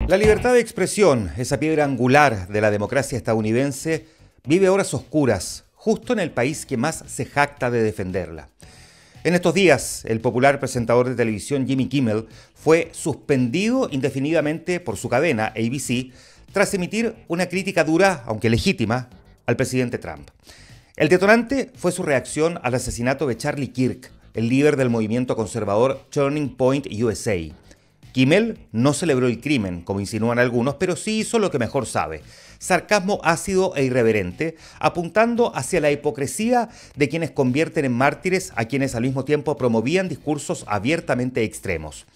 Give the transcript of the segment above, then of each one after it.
La libertad de expresión, esa piedra angular de la democracia estadounidense, vive horas oscuras, justo en el país que más se jacta de defenderla. En estos días, el popular presentador de televisión Jimmy Kimmel fue suspendido indefinidamente por su cadena, ABC, tras emitir una crítica dura, aunque legítima, al presidente Trump. El detonante fue su reacción al asesinato de Charlie Kirk, el líder del movimiento conservador Turning Point USA. Kimmel no celebró el crimen, como insinúan algunos, pero sí hizo lo que mejor sabe: sarcasmo ácido e irreverente, apuntando hacia la hipocresía de quienes convierten en mártires a quienes al mismo tiempo promovían discursos abiertamente extremos.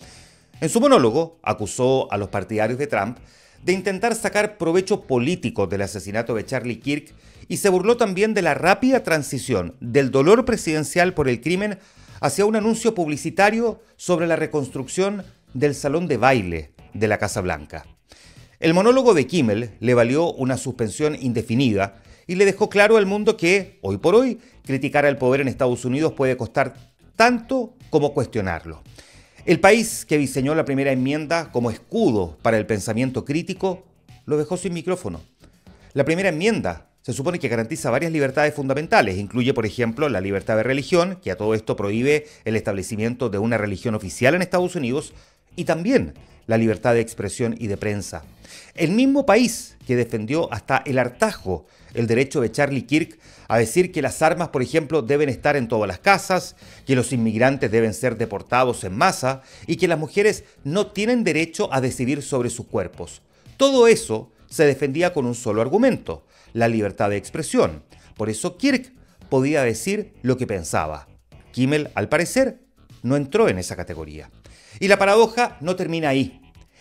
En su monólogo, acusó a los partidarios de Trump de intentar sacar provecho político del asesinato de Charlie Kirk y se burló también de la rápida transición del dolor presidencial por el crimen hacia un anuncio publicitario sobre la reconstrucción del salón de baile de la Casa Blanca. El monólogo de Kimmel le valió una suspensión indefinida y le dejó claro al mundo que, hoy por hoy, criticar al poder en Estados Unidos puede costar tanto como cuestionarlo. El país que diseñó la primera enmienda como escudo para el pensamiento crítico lo dejó sin micrófono. La primera enmienda se supone que garantiza varias libertades fundamentales. Incluye, por ejemplo, la libertad de religión, que a todo esto prohíbe el establecimiento de una religión oficial en Estados Unidos, y también la libertad de expresión y de prensa. El mismo país que defendió hasta el hartazgo el derecho de Charlie Kirk a decir que las armas, por ejemplo, deben estar en todas las casas, que los inmigrantes deben ser deportados en masa y que las mujeres no tienen derecho a decidir sobre sus cuerpos. Todo eso se defendía con un solo argumento: la libertad de expresión. Por eso Kirk podía decir lo que pensaba. Kimmel, al parecer, no entró en esa categoría. Y la paradoja no termina ahí.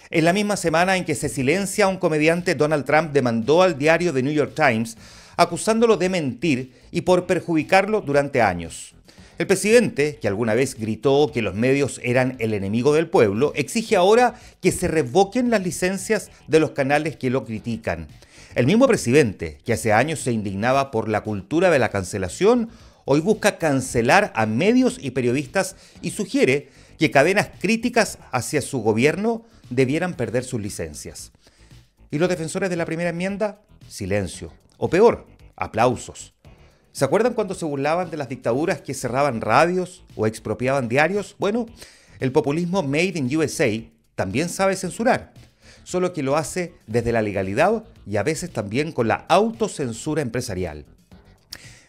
En la misma semana en que se silencia a un comediante, Donald Trump demandó al diario The New York Times acusándolo de mentir y por perjudicarlo durante años. El presidente, que alguna vez gritó que los medios eran el enemigo del pueblo, exige ahora que se revoquen las licencias de los canales que lo critican. El mismo presidente, que hace años se indignaba por la cultura de la cancelación, hoy busca cancelar a medios y periodistas y sugiere que cadenas críticas hacia su gobierno debieran perder sus licencias. ¿Y los defensores de la primera enmienda? Silencio. O peor, aplausos. ¿Se acuerdan cuando se burlaban de las dictaduras que cerraban radios o expropiaban diarios? Bueno, el populismo Made in USA también sabe censurar, solo que lo hace desde la legalidad y a veces también con la autocensura empresarial.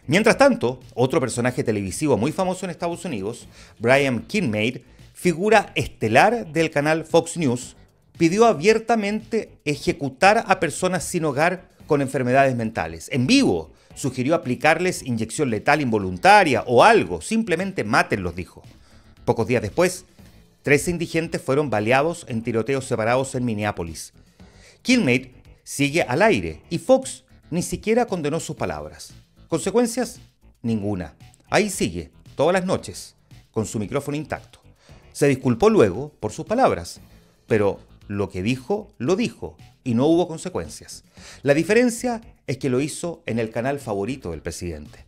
Mientras tanto, otro personaje televisivo muy famoso en Estados Unidos, Brian Kilmeade, figura estelar del canal Fox News, pidió abiertamente ejecutar a personas sin hogar con enfermedades mentales. En vivo, sugirió aplicarles inyección letal involuntaria o algo, simplemente mátenlos, dijo. Pocos días después, 13 indigentes fueron baleados en tiroteos separados en Minneapolis. Kilmeade sigue al aire y Fox ni siquiera condenó sus palabras. ¿Consecuencias? Ninguna. Ahí sigue, todas las noches, con su micrófono intacto. Se disculpó luego por sus palabras, pero lo que dijo, lo dijo, y no hubo consecuencias. La diferencia es que lo hizo en el canal favorito del presidente.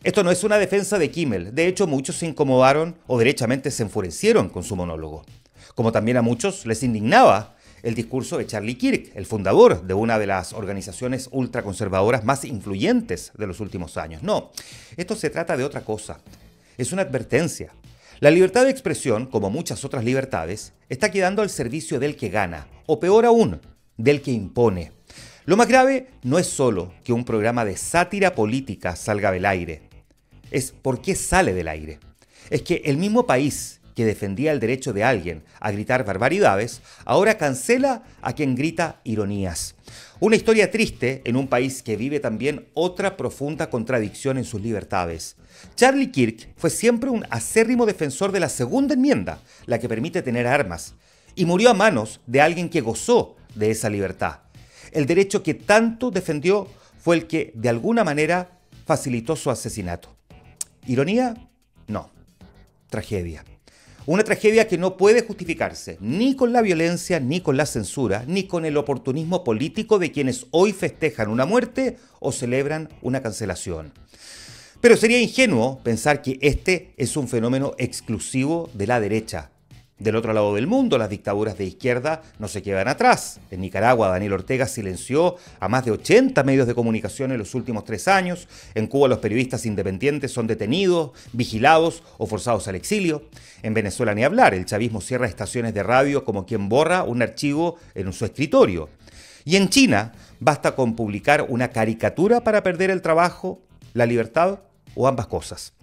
Esto no es una defensa de Kimmel. De hecho, muchos se incomodaron o derechamente se enfurecieron con su monólogo. Como también a muchos les indignaba el discurso de Charlie Kirk, el fundador de una de las organizaciones ultraconservadoras más influyentes de los últimos años. No, esto se trata de otra cosa. Es una advertencia. La libertad de expresión, como muchas otras libertades, está quedando al servicio del que gana, o peor aún, del que impone. Lo más grave no es solo que un programa de sátira política salga del aire, es por qué sale del aire. Es que el mismo país que defendía el derecho de alguien a gritar barbaridades, ahora cancela a quien grita ironías. Una historia triste en un país que vive también otra profunda contradicción en sus libertades. Charlie Kirk fue siempre un acérrimo defensor de la segunda enmienda, la que permite tener armas, y murió a manos de alguien que gozó de esa libertad. El derecho que tanto defendió fue el que, de alguna manera, facilitó su asesinato. ¿Ironía? No. Tragedia. Una tragedia que no puede justificarse ni con la violencia, ni con la censura, ni con el oportunismo político de quienes hoy festejan una muerte o celebran una cancelación. Pero sería ingenuo pensar que este es un fenómeno exclusivo de la derecha. Del otro lado del mundo, las dictaduras de izquierda no se quedan atrás. En Nicaragua, Daniel Ortega silenció a más de 80 medios de comunicación en los últimos 3 años. En Cuba, los periodistas independientes son detenidos, vigilados o forzados al exilio. En Venezuela, ni hablar. El chavismo cierra estaciones de radio como quien borra un archivo en su escritorio. Y en China, basta con publicar una caricatura para perder el trabajo, la libertad o ambas cosas.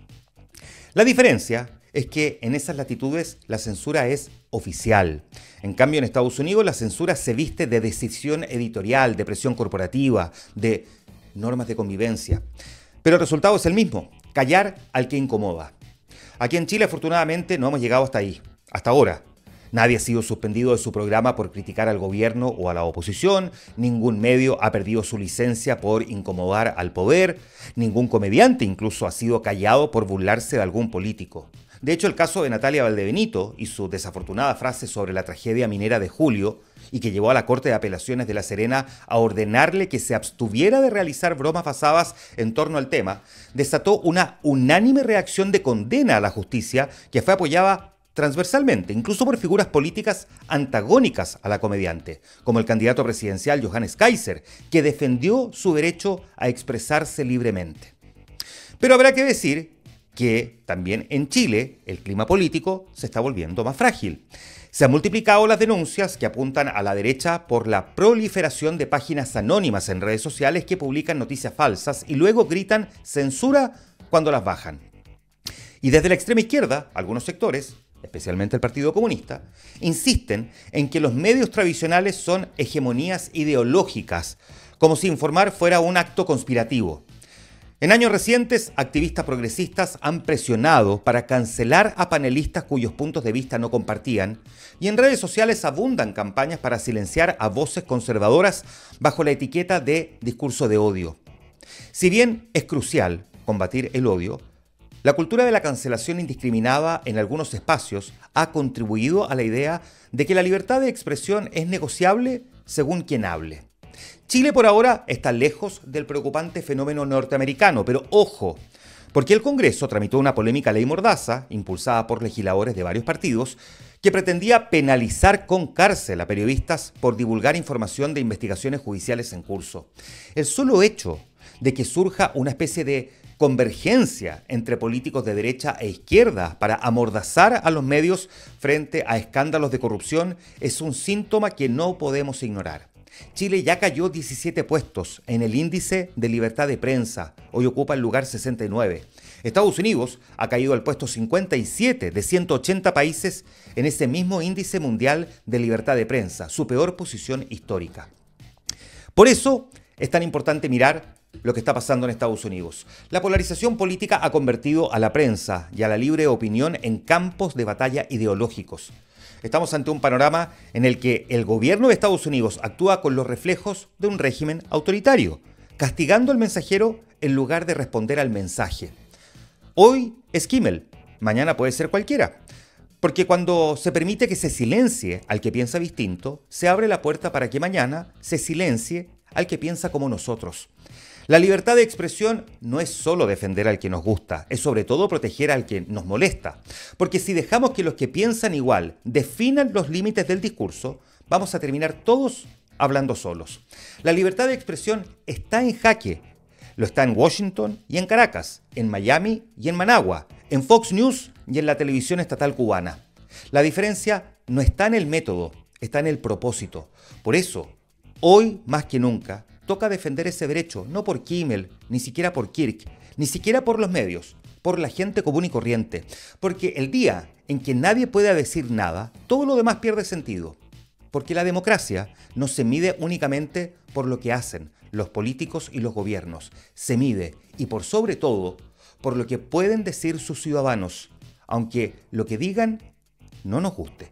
La diferencia es que en esas latitudes la censura es oficial. En cambio, en Estados Unidos la censura se viste de decisión editorial, de presión corporativa, de normas de convivencia. Pero el resultado es el mismo: callar al que incomoda. Aquí en Chile, afortunadamente, no hemos llegado hasta ahí, hasta ahora. Nadie ha sido suspendido de su programa por criticar al gobierno o a la oposición, ningún medio ha perdido su licencia por incomodar al poder, ningún comediante incluso ha sido callado por burlarse de algún político. De hecho, el caso de Natalia Valdebenito y su desafortunada frase sobre la tragedia minera de julio, y que llevó a la Corte de Apelaciones de La Serena a ordenarle que se abstuviera de realizar bromas basadas en torno al tema, desató una unánime reacción de condena a la justicia que fue apoyada transversalmente, incluso por figuras políticas antagónicas a la comediante, como el candidato presidencial Johannes Kaiser, que defendió su derecho a expresarse libremente. Pero habrá que decir que también en Chile el clima político se está volviendo más frágil. Se han multiplicado las denuncias que apuntan a la derecha por la proliferación de páginas anónimas en redes sociales que publican noticias falsas y luego gritan censura cuando las bajan. Y desde la extrema izquierda, algunos sectores, especialmente el Partido Comunista, insisten en que los medios tradicionales son hegemonías ideológicas, como si informar fuera un acto conspirativo. En años recientes, activistas progresistas han presionado para cancelar a panelistas cuyos puntos de vista no compartían, y en redes sociales abundan campañas para silenciar a voces conservadoras bajo la etiqueta de discurso de odio. Si bien es crucial combatir el odio, la cultura de la cancelación indiscriminada en algunos espacios ha contribuido a la idea de que la libertad de expresión es negociable según quien hable. Chile por ahora está lejos del preocupante fenómeno norteamericano, pero ojo, porque el Congreso tramitó una polémica ley mordaza, impulsada por legisladores de varios partidos, que pretendía penalizar con cárcel a periodistas por divulgar información de investigaciones judiciales en curso. El solo hecho de que surja una especie de convergencia entre políticos de derecha e izquierda para amordazar a los medios frente a escándalos de corrupción es un síntoma que no podemos ignorar. Chile ya cayó 17 puestos en el índice de libertad de prensa, hoy ocupa el lugar 69. Estados Unidos ha caído al puesto 57 de 180 países en ese mismo índice mundial de libertad de prensa, su peor posición histórica. Por eso es tan importante mirar lo que está pasando en Estados Unidos. La polarización política ha convertido a la prensa y a la libre opinión en campos de batalla ideológicos. Estamos ante un panorama en el que el gobierno de Estados Unidos actúa con los reflejos de un régimen autoritario, castigando al mensajero en lugar de responder al mensaje. Hoy es Kimmel, mañana puede ser cualquiera. Porque cuando se permite que se silencie al que piensa distinto, se abre la puerta para que mañana se silencie al que piensa como nosotros. La libertad de expresión no es solo defender al que nos gusta, es sobre todo proteger al que nos molesta. Porque si dejamos que los que piensan igual definan los límites del discurso, vamos a terminar todos hablando solos. La libertad de expresión está en jaque. Lo está en Washington y en Caracas, en Miami y en Managua, en Fox News y en la televisión estatal cubana. La diferencia no está en el método, está en el propósito. Por eso, hoy más que nunca, toca defender ese derecho, no por Kimmel, ni siquiera por Kirk, ni siquiera por los medios, por la gente común y corriente. Porque el día en que nadie pueda decir nada, todo lo demás pierde sentido. Porque la democracia no se mide únicamente por lo que hacen los políticos y los gobiernos. Se mide, y por sobre todo, por lo que pueden decir sus ciudadanos, aunque lo que digan no nos guste.